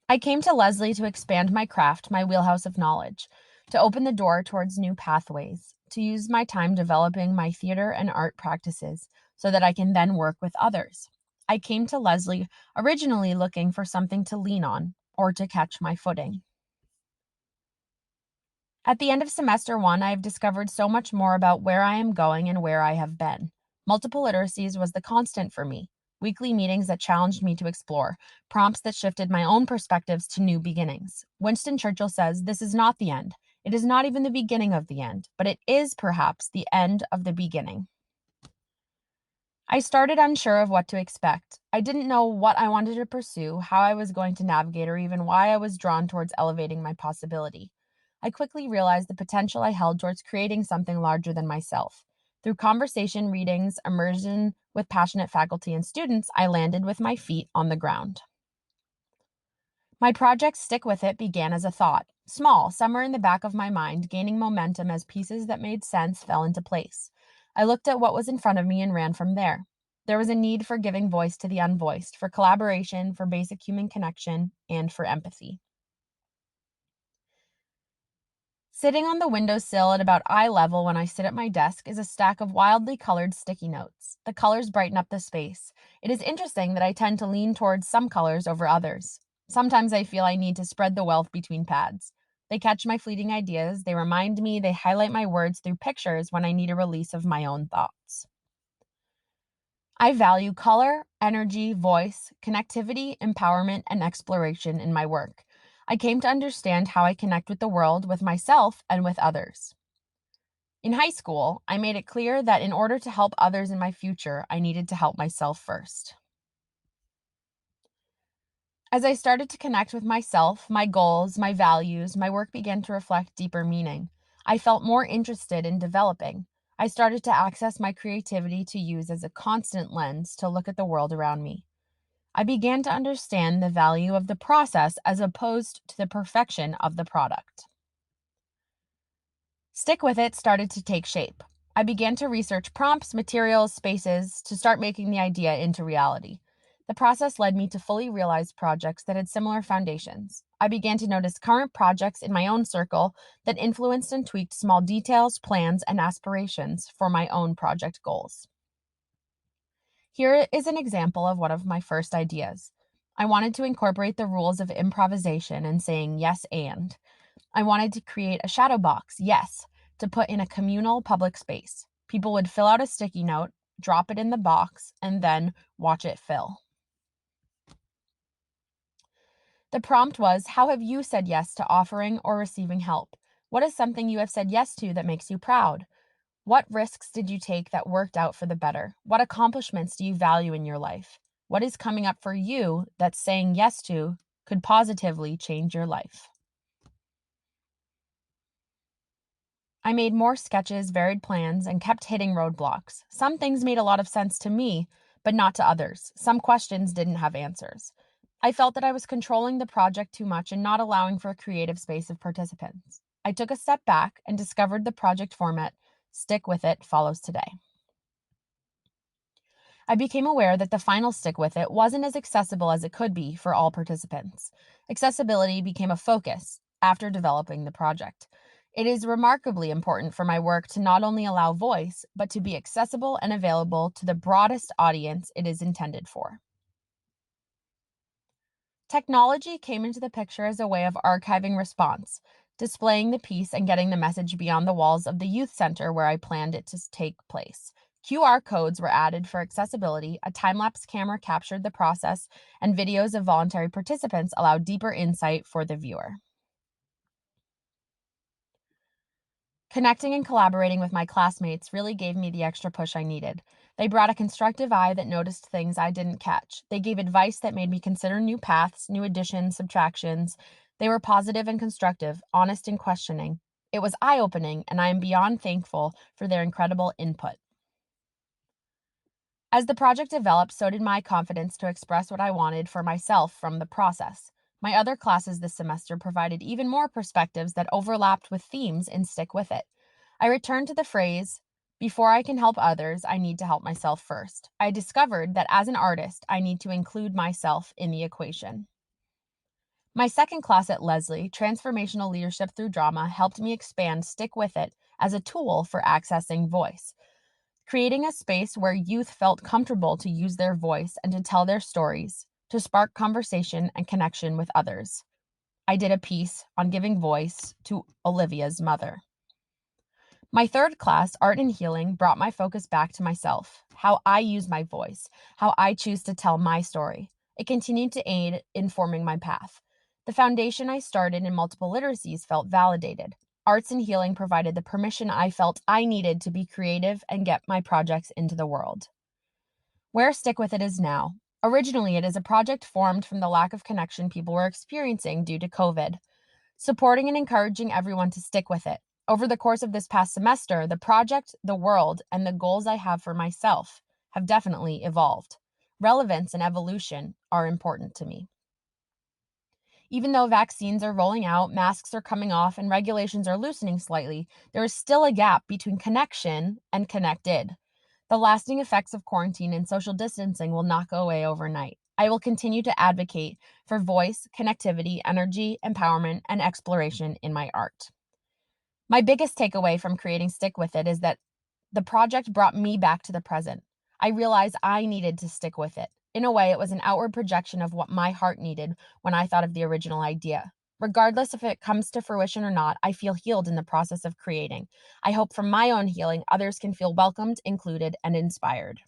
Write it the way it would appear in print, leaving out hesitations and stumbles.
I came to Leslie to expand my craft, my wheelhouse of knowledge, to open the door towards new pathways, to use my time developing my theater and art practices so that I can then work with others. I came to Leslie originally looking for something to lean on or to catch my footing. At the end of semester one, I have discovered so much more about where I am going and where I have been. Multiple literacies was the constant for me. Weekly meetings that challenged me to explore, prompts that shifted my own perspectives to new beginnings. Winston Churchill says, "This is not the end. It is not even the beginning of the end, but it is perhaps the end of the beginning." I started unsure of what to expect. I didn't know what I wanted to pursue, how I was going to navigate, or even why I was drawn towards elevating my possibility. I quickly realized the potential I held towards creating something larger than myself. Through conversation, readings, immersion with passionate faculty and students, I landed with my feet on the ground. My project Stick With It began as a thought, small, somewhere in the back of my mind, gaining momentum as pieces that made sense fell into place. I looked at what was in front of me and ran from there. There was a need for giving voice to the unvoiced, for collaboration, for basic human connection, and for empathy. Sitting on the windowsill at about eye level when I sit at my desk is a stack of wildly colored sticky notes. The colors brighten up the space. It is interesting that I tend to lean towards some colors over others. Sometimes I feel I need to spread the wealth between pads. They catch my fleeting ideas, they remind me, they highlight my words through pictures when I need a release of my own thoughts. I value color, energy, voice, connectivity, empowerment, and exploration in my work. I came to understand how I connect with the world, with myself, and with others. In high school, I made it clear that in order to help others in my future, I needed to help myself first. As I started to connect with myself, my goals, my values, my work began to reflect deeper meaning. I felt more interested in developing. I started to access my creativity to use as a constant lens to look at the world around me. I began to understand the value of the process as opposed to the perfection of the product. Stick With It started to take shape. I began to research prompts, materials, spaces to start making the idea into reality. The process led me to fully realize projects that had similar foundations. I began to notice current projects in my own circle that influenced and tweaked small details, plans, and aspirations for my own project goals. Here is an example of one of my first ideas. I wanted to incorporate the rules of improvisation and saying yes and. I wanted to create a shadow box, yes, to put in a communal public space. People would fill out a sticky note, drop it in the box, and then watch it fill. The prompt was, how have you said yes to offering or receiving help? What is something you have said yes to that makes you proud? What risks did you take that worked out for the better? What accomplishments do you value in your life? What is coming up for you that saying yes to could positively change your life? I made more sketches, varied plans, and kept hitting roadblocks. Some things made a lot of sense to me, but not to others. Some questions didn't have answers. I felt that I was controlling the project too much and not allowing for a creative space of participants. I took a step back and discovered the project format Stick With It follows today. I became aware that the final Stick With It wasn't as accessible as it could be for all participants. Accessibility became a focus after developing the project. It is remarkably important for my work to not only allow voice, but to be accessible and available to the broadest audience it is intended for. Technology came into the picture as a way of archiving response, displaying the piece and getting the message beyond the walls of the youth center where I planned it to take place. QR codes were added for accessibility, a time lapse camera captured the process, and videos of voluntary participants allowed deeper insight for the viewer. Connecting and collaborating with my classmates really gave me the extra push I needed. They brought a constructive eye that noticed things I didn't catch. They gave advice that made me consider new paths, new additions, subtractions. They were positive and constructive, honest and questioning. It was eye opening, and I am beyond thankful for their incredible input. As the project developed, so did my confidence to express what I wanted for myself from the process. My other classes this semester provided even more perspectives that overlapped with themes and Stick With It. I returned to the phrase, before I can help others, I need to help myself first. I discovered that as an artist, I need to include myself in the equation. My second class at Leslie, Transformational Leadership Through Drama, helped me expand Stick With It as a tool for accessing voice, creating a space where youth felt comfortable to use their voice and to tell their stories, to spark conversation and connection with others. I did a piece on giving voice to Olivia's mother. My third class, Art and Healing, brought my focus back to myself, how I use my voice, how I choose to tell my story. It continued to aid in forming my path. The foundation I started in multiple literacies felt validated. Arts and Healing provided the permission I felt I needed to be creative and get my projects into the world. Where Stick With It is now. Originally, it is a project formed from the lack of connection people were experiencing due to COVID, supporting and encouraging everyone to stick with it. Over the course of this past semester, the project, the world, and the goals I have for myself have definitely evolved. Relevance and evolution are important to me. Even though vaccines are rolling out, masks are coming off, and regulations are loosening slightly, there is still a gap between connection and connected. The lasting effects of quarantine and social distancing will not go away overnight. I will continue to advocate for voice, connectivity, energy, empowerment, and exploration in my art. My biggest takeaway from creating Stick With It is that the project brought me back to the present. I realized I needed to stick with it. In a way, it was an outward projection of what my heart needed when I thought of the original idea. Regardless if it comes to fruition or not, I feel healed in the process of creating. I hope from my own healing, others can feel welcomed, included, and inspired.